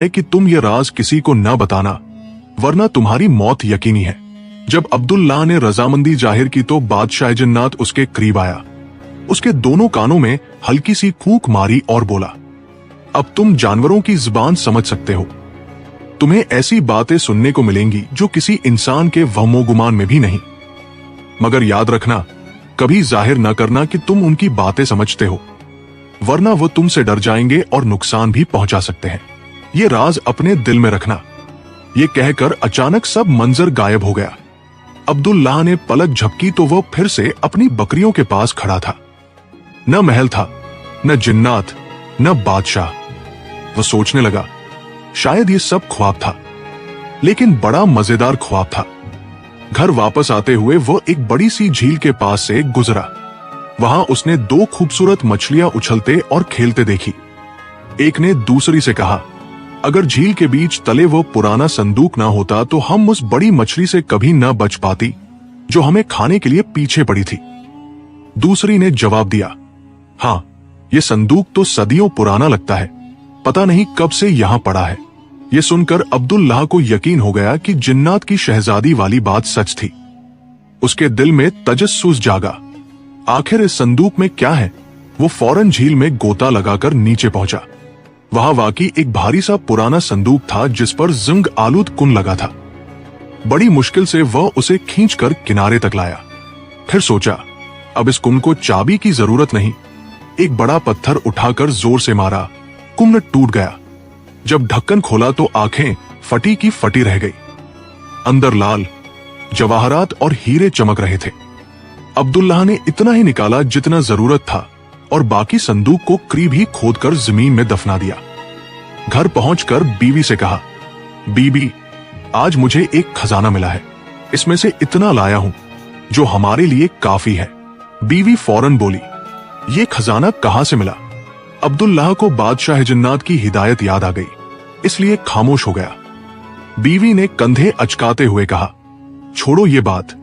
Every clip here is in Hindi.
है कि तुम ये राज किसी को न बताना, वरना तुम्हारी मौत यकीनी है। जब अब्दुल्लाह ने रजामंदी जाहिर की तो बादशाह जन्नात उसके करीब आया, उसके दोनों कानों में हल्की सी फूंक मारी और बोला, अब तुम जानवरों की जुबान समझ सकते हो। तुम्हें ऐसी बातें सुनने को मिलेंगी जो किसी इंसान के वहमो गुमान में भी नहीं, मगर याद रखना, कभी जाहिर न करना कि तुम उनकी बातें समझते हो, वरना वो तुमसे डर जाएंगे और नुकसान भी पहुंचा सकते हैं। ये राज अपने दिल में रखना। ये कहकर अचानक सब मंजर गायब हो गया। अब्दुल्लाह ने पलक झपकी तो वो फिर से अपनी बकरियों के पास खड़ा था। न महल था, न जिन्नात, न बादशाह। वो सोचने लगा, शायद ये सब ख्वाब था, लेकिन बड़ा मजेदार ख्वाब था। घर वापस आते हुए वो एक बड़ी सी झील के पास से गुजरा। वहां उसने दो खूबसूरत मछलियां उछलते और खेलते देखी। एक ने दूसरी से कहा, अगर झील के बीच तले वो पुराना संदूक ना होता तो हम उस बड़ी मछली से कभी न बच पाती जो हमें खाने के लिए पीछे पड़ी थी। दूसरी ने जवाब दिया, हाँ, ये संदूक तो सदियों पुराना लगता है, पता नहीं कब से यहां पड़ा है। ये सुनकर अब्दुल्लाह को यकीन हो गया कि जिन्नात की शहजादी वाली बात सच थी। उसके दिल में तजस्सुस जागा, आखिर इस संदूक में क्या है। वो फौरन झील में गोता लगाकर नीचे पहुंचा। वहां वाकई एक भारी सा पुराना संदूक था जिस पर जिंग आलूद कुन लगा था। बड़ी मुश्किल से वह उसे खींचकर किनारे तक लाया। फिर सोचा, अब इस कुन को चाबी की जरूरत नहीं। एक बड़ा पत्थर उठाकर जोर से मारा, कुन टूट गया। जब ढक्कन खोला तो आंखें फटी की फटी रह गई। अंदर लाल जवाहरात और हीरे चमक रहे थे। अब्दुल्लाह ने इतना ही निकाला जितना जरूरत था और बाकी संदूक को करीब ही खोदकर जमीन में दफना दिया। घर पहुंचकर बीवी से कहा, बीबी, आज मुझे एक खजाना मिला है, इसमें से इतना लाया हूं जो हमारे लिए काफी है। बीवी फौरन बोली, ये खजाना कहां से मिला? अब्दुल्लाह को बादशाह जन्नात की हिदायत याद आ गई, इसलिए खामोश हो गया। बीवी ने कंधे अचकाते हुए कहा, छोड़ो ये बात,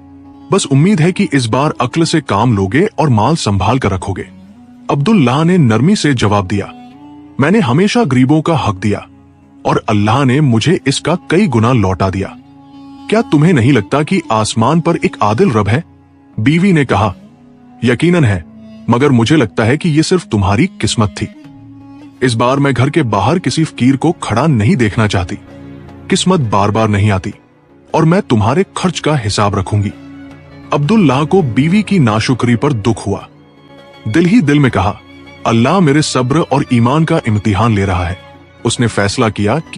बस उम्मीद है कि इस बार अक्ल से काम लोगे और माल संभाल कर रखोगे। अब्दुल्लाह ने नरमी से जवाब दिया, मैंने हमेशा गरीबों का हक दिया और अल्लाह ने मुझे इसका कई गुना लौटा दिया। क्या तुम्हें नहीं लगता कि आसमान पर एक आदिल रब है? बीवी ने कहा, यकीनन है, मगर मुझे लगता है कि यह सिर्फ तुम्हारी किस्मत थी। इस बार मैं घर के बाहर किसी फकीर को खड़ा नहीं देखना चाहती। किस्मत बार बार नहीं आती और मैं तुम्हारे खर्च का हिसाब रखूंगी। अब्दुल्लाह को बीवी की नाशुक्री पर दुख हुआ। दिल ही दिल में कहा, अल्लाह मेरे सब्र और ईमान का इम्तिहान ले रहा है। उसने फैसला किया कि